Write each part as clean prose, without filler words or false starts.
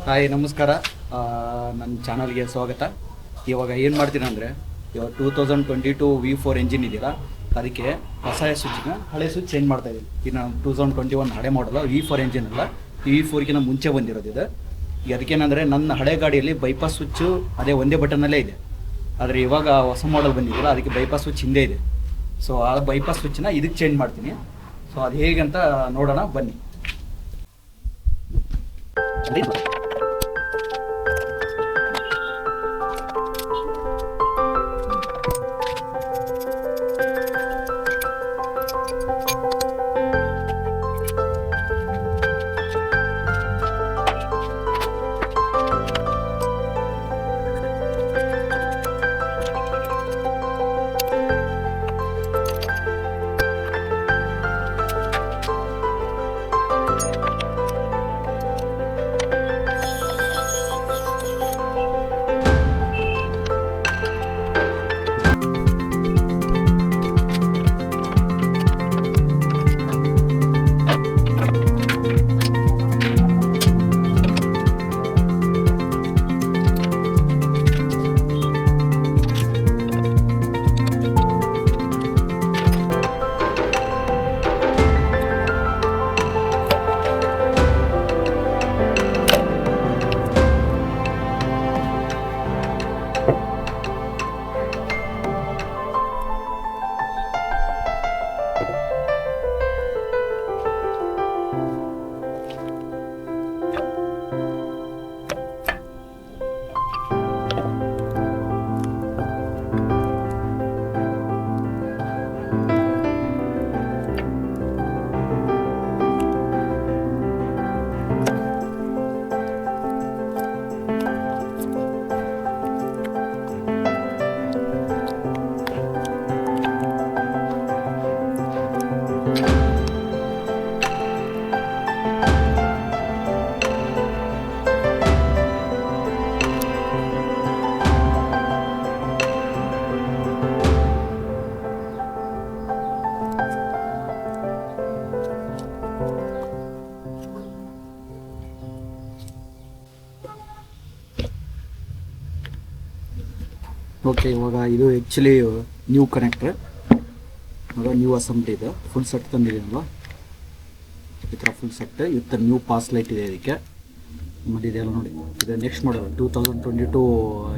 Hi ನಮಸ್ಕಾರ. ನನ್ನ ಚಾನಲ್ಗೆ ಸ್ವಾಗತ. ಇವಾಗ ಏನು ಮಾಡ್ತೀನಿ ಅಂದರೆ, ಇವಾಗ 2022 V4 ಎಂಜಿನ್ ಇದೆಯಲ್ಲ, ಅದಕ್ಕೆ ಹೊಸ ಸ್ವಿಚ್ನ ಹಳೆ ಸ್ವಿಚ್ ಚೇಂಜ್ ಮಾಡ್ತಾಯಿದ್ದೀನಿ. ಇನ್ನು 2021 ಹಳೆ ಮಾಡಲ್ಲ, V4 ಎಂಜಿನ್ ಅಲ್ಲ, V4ಗಿಂತ ಮುಂಚೆ ಬಂದಿರೋದು ಇದು. ಅದಕ್ಕೇನಂದರೆ, ನನ್ನ ಹಳೆ ಗಾಡಿಯಲ್ಲಿ ಬೈಪಾಸ್ ಸ್ವಿಚ್ಚು ಅದೇ ಒಂದೇ ಬಟನ್ನಲ್ಲೇ ಇದೆ. ಆದರೆ ಇವಾಗ ಹೊಸ ಮಾಡಲ್ ಬಂದಿದೆಯಲ್ಲ, ಅದಕ್ಕೆ ಬೈಪಾಸ್ ಸ್ವಿಚ್ ಹಿಂದೆ ಇದೆ. ಸೊ ಆ ಬೈಪಾಸ್ ಸ್ವಿಚ್ನ ಇದಕ್ಕೆ ಚೇಂಜ್ ಮಾಡ್ತೀನಿ. ಸೊ ಅದು ಹೇಗಂತ ನೋಡೋಣ ಬನ್ನಿ. ಓಕೆ, ಇವಾಗ ಇದು ಆ್ಯಕ್ಚುಲಿ ನ್ಯೂ ಕನೆಕ್ಟ್ರ್, ಇವಾಗ ನ್ಯೂ ಅಸೆಂಬ್ಲಿ ಇದೆ. ಫುಲ್ ಸೆಟ್ ತಂದಿದ್ದೀನಲ್ವ, ಈ ಥರ ಫುಲ್ ಸೆಟ್ ಇವತ್ತು ನ್ಯೂ ಪಾಸ್ ಲೈಟ್ ಇದೆ ಇದಕ್ಕೆ. ಮತ್ತು ಇದೆಲ್ಲ ನೋಡಿ, ಇದು ನೆಕ್ಸ್ಟ್ ಮಾಡಲ್ 2022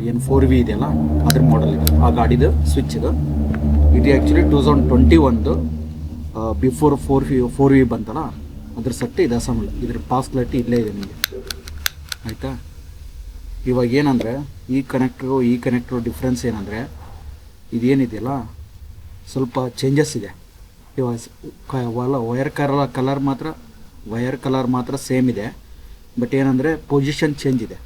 ಏನು 4V ಇದೆಯಲ್ಲ, ಅದ್ರ ಮಾಡಲ್ ಇದೆ. ಆ ಗಾಡಿದು ಸ್ವಿಚ್ ಇದು ಆ್ಯಕ್ಚುಲಿ 2021 ಬಿಫೋರ್ 4V ಬಂತಲ್ಲ, ಅದ್ರ ಸೆಟ್ ಇದು ಅಸೆಂಬ್ಲಿ. ಇದ್ರ ಪಾಸ್ ಲೈಟ್ ಇಲ್ಲೇ ಇದೆ ನಿಮಗೆ, ಆಯಿತಾ. ಇವಾಗ ಏನಂದರೆ, ಈ ಕನೆಕ್ಟ್ರು ಡಿಫ್ರೆನ್ಸ್ ಏನಂದರೆ, ಇದೇನಿದೆಯಲ್ಲ ಸ್ವಲ್ಪ ಚೇಂಜಸ್ ಇದೆ. ಇವಾಗ ವಯರ್ ಕಲರ್ ಮಾತ್ರ ಸೇಮ್ ಇದೆ, ಬಟ್ ಏನಂದರೆ ಪೊಸಿಷನ್ ಚೇಂಜ್ ಇದೆ.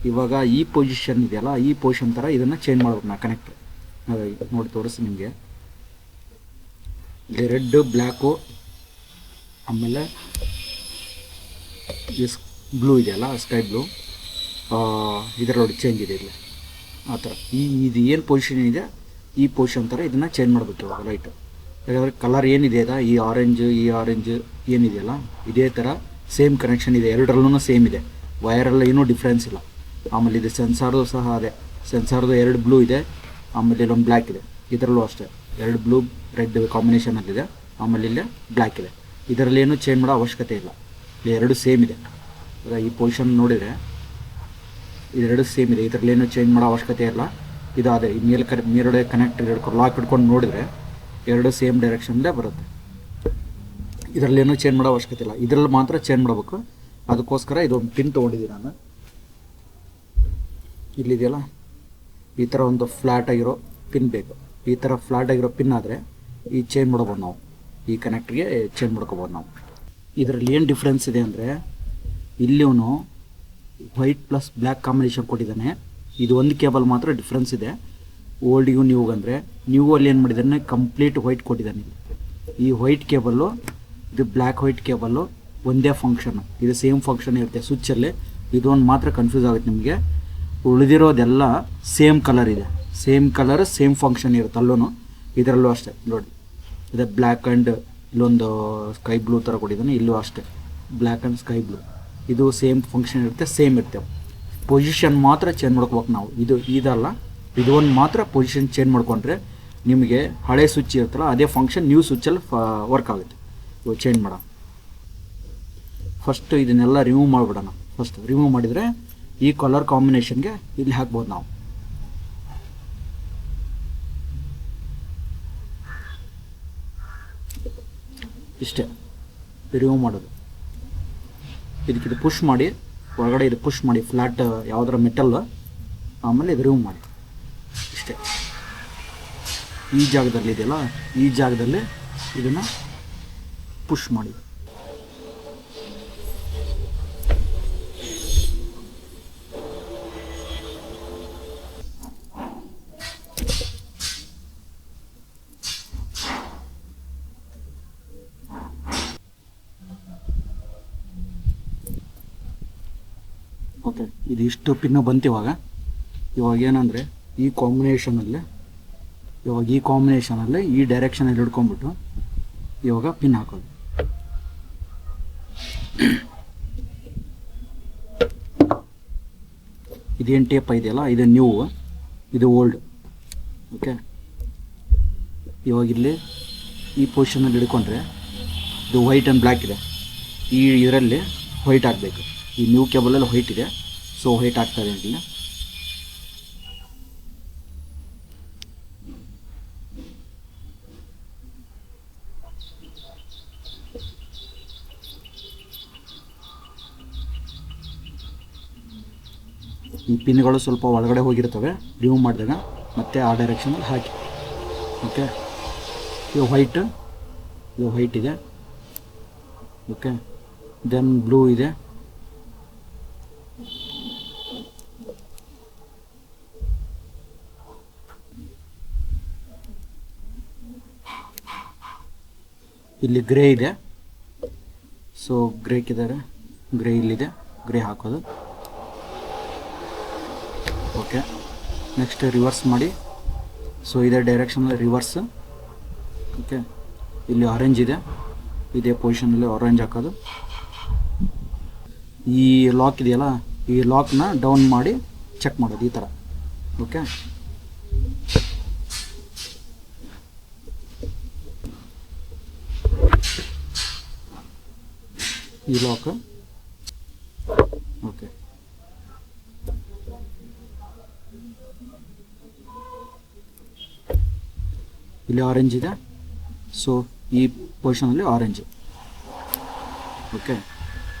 ಇವಾಗ ಈ ಪೊಸಿಷನ್ ಇದೆಯಲ್ಲ, ಈ ಪೊಸಿಷನ್ ಥರ ಇದನ್ನು ಚೇಂಜ್ ಮಾಡ್ಬೇಕು ನಾ ಕನೆಕ್ಟ್ರು. ನೋಡಿ ತೋರಿಸಿ ನಿಮಗೆ. ಇಲ್ಲಿ ರೆಡ್ ಬ್ಲ್ಯಾಕು, ಆಮೇಲೆ ಬ್ಲೂ ಇದೆಯಲ್ಲ, ಸ್ಕೈ ಬ್ಲೂ, ಇದರ ನೋಡಿ ಚೇಂಜ್ ಇದೆ ಇಲ್ಲಿ ಆ ಥರ. ಇದು ಏನು ಪೊಸಿಷನ್ ಇದೆ, ಈ ಪೊಸಿಷನ್ ಥರ ಇದನ್ನು ಚೇಂಜ್ ಮಾಡಬೇಕು ಇವಾಗ ಲೈಟು. ಯಾಕಂದರೆ ಕಲರ್ ಏನಿದೆ ಅದ, ಈ ಆರೆಂಜ್ ಏನಿದೆಯಲ್ಲ, ಇದೇ ಥರ ಸೇಮ್ ಕನೆಕ್ಷನ್ ಇದೆ. ಎರಡರಲ್ಲೂ ಸೇಮ್ ಇದೆ, ವಯರೆಲ್ಲ ಏನೂ ಡಿಫ್ರೆನ್ಸ್ ಇಲ್ಲ. ಆಮೇಲೆ ಇದು ಸೆನ್ಸಾರ್ದು ಸಹ ಅದೇ, ಸೆನ್ಸಾರ್ದು 2 ಬ್ಲೂ ಇದೆ, ಆಮೇಲೆ ಇಲ್ಲೊಂದು ಬ್ಲ್ಯಾಕ್ ಇದೆ. ಇದರಲ್ಲೂ ಅಷ್ಟೇ 2 ಬ್ಲೂ ರೆಡ್ ಕಾಂಬಿನೇಷನಲ್ಲಿದೆ, ಆಮೇಲೆ ಇಲ್ಲೇ ಬ್ಲ್ಯಾಕ್ ಇದೆ. ಇದರಲ್ಲಿ ಏನೂ ಚೇಂಜ್ ಮಾಡೋ ಅವಶ್ಯಕತೆ ಇಲ್ಲ, ಇಲ್ಲಿ 2 ಸೇಮ್ ಇದೆ. ಈ ಪೊಸಿಷನ್ ನೋಡಿದರೆ ಇದೆರಡು ಸೇಮ್ ಇದೆ, ಇದರಲ್ಲಿ ಏನೂ ಚೇಂಜ್ ಮಾಡೋ ಅವಶ್ಯಕತೆ ಇಲ್ಲ. ಇದು ಅದೇ ಈ ಮೇಲ್ಗಡೆ ಕನೆಕ್ಟ್ ಲಾಕ್ ಹಿಡ್ಕೊಂಡು ನೋಡಿದರೆ 2 ಸೇಮ್ ಡೈರೆಕ್ಷನ್ಲೇ ಬರುತ್ತೆ. ಇದರಲ್ಲೇನೂ ಚೇಂಜ್ ಮಾಡೋ ಅವಶ್ಯಕತೆ ಇಲ್ಲ, ಇದರಲ್ಲಿ ಮಾತ್ರ ಚೇಂಜ್ ಮಾಡಬೇಕು. ಅದಕ್ಕೋಸ್ಕರ ಇದೊಂದು ಪಿನ್ ತೊಗೊಂಡಿದ್ದೀನಿ ನಾನು. ಇಲ್ಲಿದೆಯಲ್ಲ, ಈ ಥರ ಒಂದು ಫ್ಲ್ಯಾಟ್ ಆಗಿರೋ ಪಿನ್ ಬೇಕು. ಈ ಥರ ಫ್ಲ್ಯಾಟ್ ಆಗಿರೋ ಪಿನ್ ಆದರೆ ಈ ಚೇಂಜ್ ಮಾಡ್ಬೋದು ನಾವು, ಈ ಕನೆಕ್ಟ್ರಿಗೆ ಚೇಂಜ್ ಮಾಡ್ಕೋಬೋದು ನಾವು. ಇದರಲ್ಲಿ ಏನು ಡಿಫ್ರೆನ್ಸ್ ಇದೆ ಅಂದರೆ, ಇಲ್ಲಿವನು ವೈಟ್ ಪ್ಲಸ್ ಬ್ಲ್ಯಾಕ್ ಕಾಂಬಿನೇಷನ್ ಕೊಟ್ಟಿದ್ದಾನೆ. ಇದು ಒಂದು ಕೇಬಲ್ ಮಾತ್ರ ಡಿಫ್ರೆನ್ಸ್ ಇದೆ ಓಲ್ಡಿಗೂ ನ್ಯೂಗಂದರೆ. ನ್ಯೂವಲ್ಲಿ ಏನು ಮಾಡಿದ್ದಾನೆ, ಕಂಪ್ಲೀಟ್ ವೈಟ್ ಕೊಟ್ಟಿದ್ದಾನೆ. ಈ ವೈಟ್ ಕೇಬಲ್ಲು, ಇದು ಬ್ಲ್ಯಾಕ್ ವೈಟ್ ಕೇಬಲ್ಲು ಒಂದೇ ಫಂಕ್ಷನ್, ಇದು ಸೇಮ್ ಫಂಕ್ಷನ್ ಇರುತ್ತೆ ಸ್ವಿಚ್ಚಲ್ಲಿ. ಇದೊಂದು ಮಾತ್ರ ಕನ್ಫ್ಯೂಸ್ ಆಗುತ್ತೆ ನಿಮಗೆ. ಉಳಿದಿರೋದೆಲ್ಲ ಸೇಮ್ ಕಲರ್ ಇದೆ, ಸೇಮ್ ಕಲರ್ ಸೇಮ್ ಫಂಕ್ಷನ್ ಇರುತ್ತೆ ಅಲ್ಲೂ. ಇದರಲ್ಲೂ ಅಷ್ಟೇ ನೋಡಿ, ಇದೆ ಬ್ಲ್ಯಾಕ್ ಆ್ಯಂಡ್ ಇಲ್ಲೊಂದು ಸ್ಕೈ ಬ್ಲೂ ಥರ ಕೊಟ್ಟಿದ್ದಾನೆ. ಇಲ್ಲೂ ಅಷ್ಟೇ ಬ್ಲ್ಯಾಕ್ ಆ್ಯಂಡ್ ಸ್ಕೈ ಬ್ಲೂ. ಇದು ಸೇಮ್ ಫಂಕ್ಷನ್ ಇರುತ್ತೆ, ಸೇಮ್ ಇರ್ತವೆ. ಪೊಸಿಷನ್ ಮಾತ್ರ ಚೇಂಜ್ ಮಾಡ್ಕೋಬೇಕು ನಾವು. ಇದಲ್ಲ, ಇದು ಒಂದು ಮಾತ್ರ ಪೊಸಿಷನ್ ಚೇಂಜ್ ಮಾಡ್ಕೊಂಡ್ರೆ ನಿಮಗೆ ಹಳೆ ಸ್ವಿಚ್ ಇರುತ್ತಲ್ಲ ಅದೇ ಫಂಕ್ಷನ್ ನ್ಯೂ ಸ್ವಿಚ್ಚಲ್ಲಿ ವರ್ಕ್ ಆಗುತ್ತೆ. ಇವಾಗ ಚೇಂಜ್ ಮಾಡೋಣ. ಫಸ್ಟ್ ಇದನ್ನೆಲ್ಲ ರಿಮೂವ್ ಮಾಡಿಬಿಡೋಣ. ಫಸ್ಟ್ ರಿಮೂವ್ ಮಾಡಿದರೆ ಈ ಕಲರ್ ಕಾಂಬಿನೇಷನ್ಗೆ ಇಲ್ಲಿ ಹಾಕ್ಬೋದು ನಾವು. ಇಷ್ಟೇ ರಿಮೂವ್ ಮಾಡೋದು. ಇದಕ್ಕಿದು ಪುಷ್ ಮಾಡಿ, ಹೊರಗಡೆ ಇದು ಪುಷ್ ಮಾಡಿ, ಫ್ಲ್ಯಾಟ್ ಯಾವುದರ ಮೆಟಲ್, ಆಮೇಲೆ ಇದು ರಿಮೂವ್ ಮಾಡಿ. ಇಷ್ಟೇ. ಈ ಜಾಗದಲ್ಲಿ ಇದೆಯಲ್ಲ, ಈ ಜಾಗದಲ್ಲಿ ಇದನ್ನು ಪುಷ್ ಮಾಡಿ. ಓಕೆ, ಇದು ಇಷ್ಟು ಪಿನ್ನು ಬಂತು. ಇವಾಗ ಏನಂದರೆ ಈ ಕಾಂಬಿನೇಷನಲ್ಲಿ ಈ ಡೈರೆಕ್ಷನಲ್ಲಿ ಹಿಡ್ಕೊಂಡ್ಬಿಟ್ಟು ಇವಾಗ ಪಿನ್ ಹಾಕೋದು. ಇದೇನು ಟೇಪ್ ಇದೆಯಲ್ಲ, ಇದು ನ್ಯೂ, ಇದು ಓಲ್ಡ್. ಓಕೆ, ಇವಾಗ ಇಲ್ಲಿ ಈ ಪೊಸಿಷನಲ್ಲಿ ಹಿಡ್ಕೊಂಡ್ರೆ ಇದು ವೈಟ್ ಆ್ಯಂಡ್ ಬ್ಲ್ಯಾಕ್ ಇದೆ. ಇದರಲ್ಲಿ ವೈಟ್ ಹಾಕಬೇಕು. ಈ ನ್ಯೂ ಕೇಬಲಲ್ಲಿ ವೈಟ್ ಇದೆ, ಸೊ ವೈಟ್ ಆಗ್ತಾಯಿದೆ ಇಲ್ಲಿ. ಈ ಪಿನ್ಗಳು ಸ್ವಲ್ಪ ಒಳಗಡೆ ಹೋಗಿರ್ತವೆ, ರಿಮೂವ್ ಮಾಡಿದಾಗ ಮತ್ತೆ ಆ ಡೈರೆಕ್ಷನಲ್ಲಿ ಹಾಕಿ. ಓಕೆ, ಇದು ವೈಟ್ ಇದೆ. ಓಕೆ, ದೆನ್ ಬ್ಲೂ ಇದೆ. ಇಲ್ಲಿ ಗ್ರೇ ಇದೆ, ಸೊ ಗ್ರೇ ಇಲ್ಲಿದೆ, ಗ್ರೇ ಹಾಕೋದು. ಓಕೆ, ನೆಕ್ಸ್ಟ್ ರಿವರ್ಸ್ ಮಾಡಿ. ಸೊ ಇದೇ ಡೈರೆಕ್ಷನಲ್ಲಿ ರಿವರ್ಸ್. ಓಕೆ, ಇಲ್ಲಿ ಆರೆಂಜ್ ಇದೆ, ಇದೇ ಪೊಸಿಷನಲ್ಲಿ ಆರೆಂಜ್ ಹಾಕೋದು. ಈ ಲಾಕ್ ಇದೆಯಲ್ಲ, ಈ ಲಾಕ್ನ ಡೌನ್ ಮಾಡಿ ಚೆಕ್ ಮಾಡೋದು ಈ ಥರ. ಓಕೆ, ಈ ಲಾಕ್. ಓಕೆ, ಇಲ್ಲಿ ಆರೆಂಜ್ ಇದೆ, ಸೊ ಈ ಪೊಸಿಷನಲ್ಲಿ orange. Okay,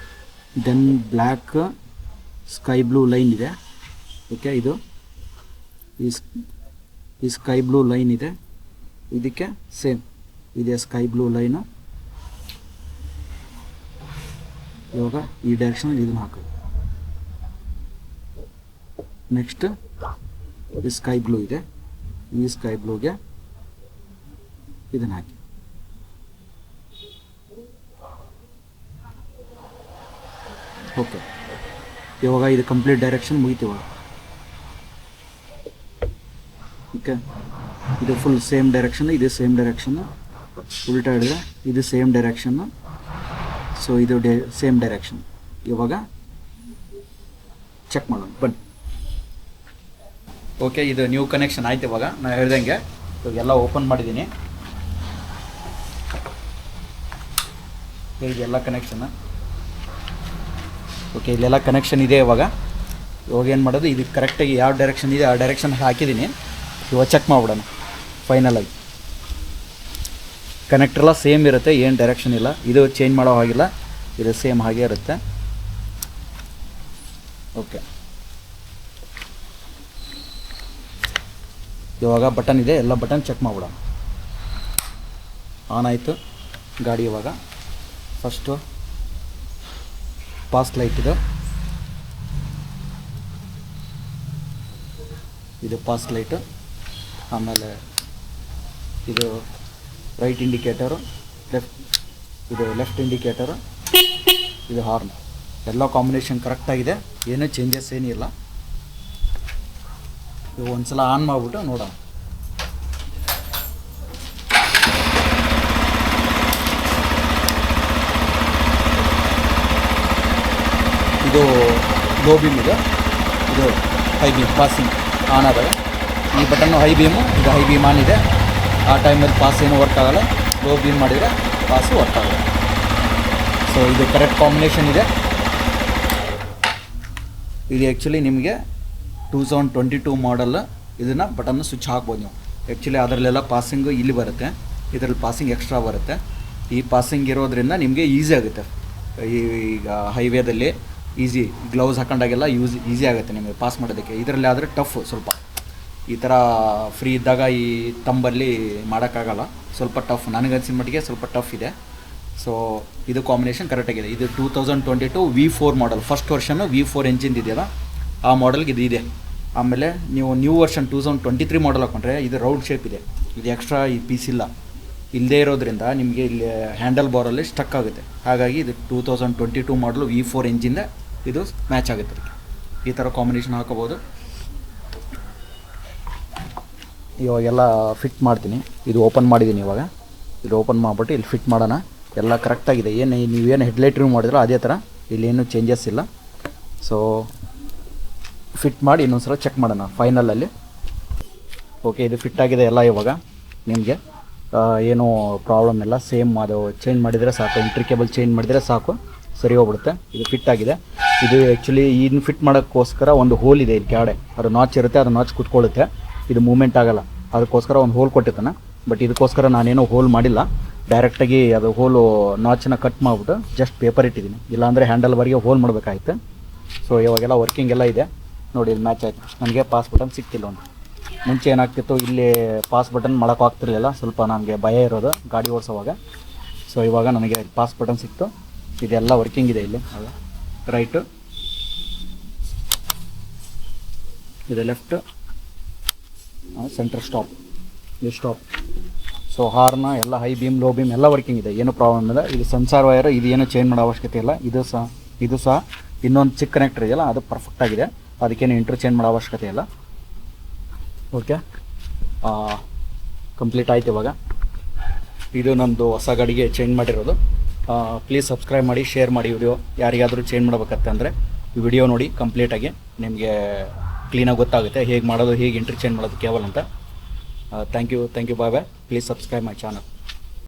then black sky blue line ಇದೆ. ಓಕೆ, ಇದು ಈ ಸ್ಕೈ ಬ್ಲೂ ಲೈನ್ ಇದೆ, ಇದಕ್ಕೆ ಸೇಮ್ ಇದೆ ಸ್ಕೈ ಬ್ಲೂ ಲೈನು. ಇವಾಗ ಈ ಡೈರೆಕ್ಷನಲ್ಲಿ ಇದನ್ನು ಹಾಕೋದು. ನೆಕ್ಸ್ಟ್ ಈ ಸ್ಕೈ ಬ್ಲೂ ಇದೆ, ಈ ಸ್ಕೈ ಬ್ಲೂಗೆ ಇದನ್ನು ಹಾಕಿ. ಓಕೆ, ಇವಾಗ ಇದು ಕಂಪ್ಲೀಟ್ ಡೈರೆಕ್ಷನ್ ಮುಗಿತು. ಇವಾಗ ಓಕೆ, ಇದು ಫುಲ್ ಸೇಮ್ ಡೈರೆಕ್ಷನ್, ಇದು ಸೇಮ್ ಡೈರೆಕ್ಷನ್ನು. ಉಲ್ಟಾ ಹಿಡಿದ್ರೆ ಇದು ಸೇಮ್ ಡೈರೆಕ್ಷನ್ನು, ಸೊ ಇದು ಸೇಮ್ ಡೈರೆಕ್ಷನ್. ಇವಾಗ ಚೆಕ್ ಮಾಡೋಣ ಬನ್ನಿ. ಓಕೆ, ಇದು ನ್ಯೂ ಕನೆಕ್ಷನ್ ಆಯ್ತು. ಇವಾಗ ನಾನು ಹೇಳ್ದಂಗೆ ಇವಾಗೆಲ್ಲ ಓಪನ್ ಮಾಡಿದ್ದೀನಿ. ಇದೆಲ್ಲ ಕನೆಕ್ಷನ್. ಓಕೆ, ಇಲ್ಲೆಲ್ಲ ಕನೆಕ್ಷನ್ ಇದೆ. ಇವಾಗ ಏನು ಮಾಡೋದು, ಇದು ಕರೆಕ್ಟಾಗಿ ಯಾವ ಡೈರೆಕ್ಷನ್ ಇದೆ ಆ ಡೈರೆಕ್ಷನ್ ಹಾಕಿದ್ದೀನಿ. ಇವಾಗ ಚೆಕ್ ಮಾಡಿಬಿಡೋಣ ಫೈನಲಾಗಿ. ಕನೆಕ್ಟ್ರೆಲ್ಲ ಸೇಮ್ ಇರುತ್ತೆ, ಏನು ಡೈರೆಕ್ಷನ್ ಇಲ್ಲ. ಇದು ಚೇಂಜ್ ಮಾಡೋ ಹಾಗಿಲ್ಲ, ಇದು ಸೇಮ್ ಹಾಗೆ ಇರುತ್ತೆ. ಓಕೆ, ಇವಾಗ ಬಟನ್ ಇದೆ, ಎಲ್ಲ ಬಟನ್ ಚೆಕ್ ಮಾಡಿಬಿಡೋಣ. ಆನ್ ಆಯಿತು ಗಾಡಿ. ಇವಾಗ ಫಸ್ಟು ಪಾಸ್ ಲೈಟ್ ಇದು ಪಾಸ್ ಲೈಟು, ಆಮೇಲೆ ಇದು ರೈಟ್ ಇಂಡಿಕೇಟರು, ಲೆಫ್ಟ್ ಇಂಡಿಕೇಟರು, ಇದು ಹಾರ್ನ್. ಎಲ್ಲ ಕಾಂಬಿನೇಷನ್ ಕರೆಕ್ಟಾಗಿದೆ, ಏನೂ ಚೇಂಜಸ್ ಏನಿಲ್ಲ. ಇದು ಒಂದು ಸಲ ಆನ್ ಮಾಡಿಬಿಟ್ಟು ನೋಡೋಣ. ಇದು ಲೋ ಬೀಮ್ ಇದು ಹೈ ಬೀಮ್ ಪಾಸಿಂಗ್ ಆನ್ ಆದಾಗ ಈ ಬಟನ್ನು ಹೈ ಬೀಮು, ಇದು ಹೈ ಬೀಮ್ ಆನ್ ಇದೆ. ಆ ಟೈಮಲ್ಲಿ ಪಾಸ್ ಏನೂ ವರ್ಕ್ ಆಗೋಲ್ಲ. ಲೋ ಬೀಮ್ ಮಾಡಿದರೆ ಪಾಸು ವರ್ಕ್ ಆಗೋಲ್ಲ. ಸೊ ಇದು ಕರೆಕ್ಟ್ ಕಾಂಬಿನೇಷನ್ ಇದೆ. ಇದು ಆ್ಯಕ್ಚುಲಿ ನಿಮಗೆ 2022 ಮಾಡಲ್. ಇದನ್ನು ಬಟನ್ನು ಸ್ವಿಚ್ ಹಾಕ್ಬೋದು ನೀವು. ಆ್ಯಕ್ಚುಲಿ ಅದರಲ್ಲೆಲ್ಲ ಪಾಸಿಂಗು ಇಲ್ಲಿ ಬರುತ್ತೆ, ಇದರಲ್ಲಿ ಪಾಸಿಂಗ್ ಎಕ್ಸ್ಟ್ರಾ ಬರುತ್ತೆ. ಈ ಪಾಸಿಂಗ್ ಇರೋದ್ರಿಂದ ನಿಮಗೆ ಈಸಿ ಆಗುತ್ತೆ. ಈಗ ಹೈವೇದಲ್ಲಿ ಗ್ಲೌಸ್ ಹಾಕೊಂಡಾಗೆಲ್ಲ ಈಸಿ ಆಗುತ್ತೆ ನಿಮಗೆ ಪಾಸ್ ಮಾಡೋದಕ್ಕೆ. ಇದರಲ್ಲಿ ಆದರೆ ಟಫ್ ಸ್ವಲ್ಪ. ಈ ಥರ ಫ್ರೀ ಇದ್ದಾಗ ಈ ತಂಬಲ್ಲಿ ಮಾಡೋಕ್ಕಾಗಲ್ಲ, ಸ್ವಲ್ಪ ಟಫ್. ನನಗನ್ಸಿದ ಮಟ್ಟಿಗೆ ಸ್ವಲ್ಪ ಟಫ್ ಇದೆ. ಸೊ ಇದು ಕಾಂಬಿನೇಷನ್ ಕರೆಕ್ಟಾಗಿದೆ. ಇದು 2022 V4 ಮಾಡಲ್, ಫಸ್ಟ್ ವರ್ಷನ್ನು V4 ಎಂಜಿನ್ ಇದೆಯಲ್ಲ ಆ ಮಾಡಲ್ಗೆ ಇದು ಇದೆ. ಆಮೇಲೆ ನೀವು ನ್ಯೂ ವರ್ಷನ್ 2023 ಮಾಡಲ್ ಹಾಕೊಂಡ್ರೆ ಇದು ರೌಂಡ್ ಶೇಪ್ ಇದೆ. ಇದು ಎಕ್ಸ್ಟ್ರಾ ಈ ಪೀಸ್ ಇಲ್ಲದೇ ಇರೋದ್ರಿಂದ ನಿಮಗೆ ಇಲ್ಲಿ ಹ್ಯಾಂಡಲ್ ಬಾರಲ್ಲಿ ಸ್ಟಕ್ ಆಗುತ್ತೆ. ಹಾಗಾಗಿ ಇದು 2022 ಮಾಡಲು V4 ಎಂಜಿಂದ ಇದು ಮ್ಯಾಚ್ ಆಗುತ್ತೆ. ಈ ಥರ ಕಾಂಬಿನೇಷನ್ ಹಾಕೋಬೋದು. ಇವಾಗೆಲ್ಲ ಫಿಟ್ ಮಾಡ್ತೀನಿ. ಇದು ಓಪನ್ ಮಾಡಿದ್ದೀನಿ ಇವಾಗ. ಇದು ಓಪನ್ ಮಾಡಿಬಿಟ್ಟು ಇಲ್ಲಿ ಫಿಟ್ ಮಾಡೋಣ. ಎಲ್ಲ ಕರೆಕ್ಟಾಗಿದೆ. ನೀವೇನು ಹೆಡ್ಲೈಟ್ ರಿಮೂವ್ ಮಾಡಿದ್ರೋ ಅದೇ ಥರ, ಇಲ್ಲೇನು ಚೇಂಜಸ್ ಇಲ್ಲ. ಸೊ ಫಿಟ್ ಮಾಡಿ ಇನ್ನೊಂದು ಸಲ ಚೆಕ್ ಮಾಡೋಣ ಫೈನಲಲ್ಲಿ. ಓಕೆ, ಇದು ಫಿಟ್ ಆಗಿದೆ ಎಲ್ಲ. ಇವಾಗ ನಿಮಗೆ ಏನೂ ಪ್ರಾಬ್ಲಮ್ ಇಲ್ಲ. ಸೇಮ್ ಅದು ಚೇಂಜ್ ಮಾಡಿದರೆ ಸಾಕು, ಎಂಟ್ರಿ ಕೇಬಲ್ ಚೇಂಜ್ ಮಾಡಿದರೆ ಸಾಕು, ಸರಿ ಹೋಗ್ಬಿಡುತ್ತೆ. ಇದು ಫಿಟ್ ಆಗಿದೆ. ಇದು ಆ್ಯಕ್ಚುಲಿ ಇದನ್ನ ಫಿಟ್ ಮಾಡೋಕ್ಕೋಸ್ಕರ ಒಂದು ಹೋಲ್ ಇದೆ ಇಲ್ಲಿ ಕೆಳಗಡೆ. ಅದು ನಾಚ್ ಇರುತ್ತೆ, ಅದು ನಾಚ್ ಕುತ್ಕೊಳ್ಳುತ್ತೆ, ಇದು ಮೂಮೆಂಟ್ ಆಗೋಲ್ಲ. ಅದಕ್ಕೋಸ್ಕರ ಒಂದು ಹೋಲ್ ಕೊಟ್ಟಿರ್ತಾನೆ. ಬಟ್ ಇದಕ್ಕೋಸ್ಕರ ನಾನೇನೋ ಹೋಲ್ ಮಾಡಿಲ್ಲ, ಡೈರೆಕ್ಟಾಗಿ ಅದು ಹೋಲು ನಾಚನ್ನ ಕಟ್ ಮಾಡಿಬಿಟ್ಟು ಜಸ್ಟ್ ಪೇಪರ್ ಇಟ್ಟಿದ್ದೀನಿ. ಇಲ್ಲಾಂದರೆ ಹ್ಯಾಂಡಲ್ ಬಾರಿಗೆ ಹೋಲ್ ಮಾಡಬೇಕಾಯ್ತು. ಸೊ ಇವಾಗೆಲ್ಲ ವರ್ಕಿಂಗ್ ಎಲ್ಲ ಇದೆ ನೋಡಿ. ಇಲ್ಲಿ ಮ್ಯಾಚ್ ಆಯಿತು. ನನಗೆ ಪಾಸ್ ಬಟನ್ ಸಿಕ್ತಿಲ್ಲ. ಒಂದು ಮುಂಚೆ ಏನಾಗ್ತಿತ್ತು, ಇಲ್ಲಿ ಪಾಸ್ ಬಟನ್ ಮಾಡೋಕ್ಕಾಗ್ತಿರ್ಲಿಲ್ಲ, ಸ್ವಲ್ಪ ನನಗೆ ಭಯ ಇರೋದು ಗಾಡಿ ಓಡಿಸೋವಾಗ. ಸೊ ಇವಾಗ ನನಗೆ ಪಾಸ್ ಬಟನ್ ಸಿಕ್ತು. ಇದೆಲ್ಲ ವರ್ಕಿಂಗ್ ಇದೆ. ಇಲ್ಲಿ ರೈಟು, ಇದು ಲೆಫ್ಟ್, ಸೆಂಟರ್ ಸ್ಟಾಪ್, ಇದು ಸ್ಟಾಪ್. ಸೊ ಹಾರ್ನ ಎಲ್ಲ ಹೈ ಬೀಮ್ ಲೋ ಬೀಮ್ ಎಲ್ಲ ವರ್ಕಿಂಗ್ ಇದೆ, ಏನೂ ಪ್ರಾಬ್ಲಮ್ ಇಲ್ಲ. ಇದು ಸೆನ್ಸಾರ್ ವೈರ್, ಇದು ಏನೂ ಚೇಂಜ್ ಮಾಡೋ ಅವಶ್ಯಕತೆ ಇಲ್ಲ. ಇದು ಸಹ ಇನ್ನೊಂದು ಚಿಕ್ಕ ಕನೆಕ್ಟರ್ ಇದೆಯಲ್ಲ ಅದು ಪರ್ಫೆಕ್ಟ್ ಆಗಿದೆ, ಅದಕ್ಕೇನು ಇಂಟರ್ಚೇಂಜ್ ಮಾಡೋ ಅವಶ್ಯಕತೆ ಇಲ್ಲ. ಓಕೆ, ಕಂಪ್ಲೀಟ್ ಆಯ್ತು. ಇವಾಗ ಇದು ನಮ್ಮದು ಹೊಸ ಗಾಡಿಗೆ ಚೇಂಜ್ ಮಾಡಿರೋದು. ಪ್ಲೀಸ್ ಸಬ್ಸ್ಕ್ರೈಬ್ ಮಾಡಿ, ಶೇರ್ ಮಾಡಿ. ವಿಡಿಯೋ ಯಾರಿಗಾದರೂ ಚೇಂಜ್ ಮಾಡಬೇಕಂತಂದರೆ ಈ ವಿಡಿಯೋ ನೋಡಿ ಕಂಪ್ಲೀಟಾಗಿ, ನಿಮಗೆ ಕ್ಲೀನಾಗಿ ಗೊತ್ತಾಗುತ್ತೆ ಹೇಗೆ ಮಾಡೋದು, ಹೇಗೆ ಇಂಟರ್ಚೇಂಜ್ ಮಾಡೋದು ಕೇಬಲ್ ಅಂತ. Thank you, bye. Please subscribe my channel.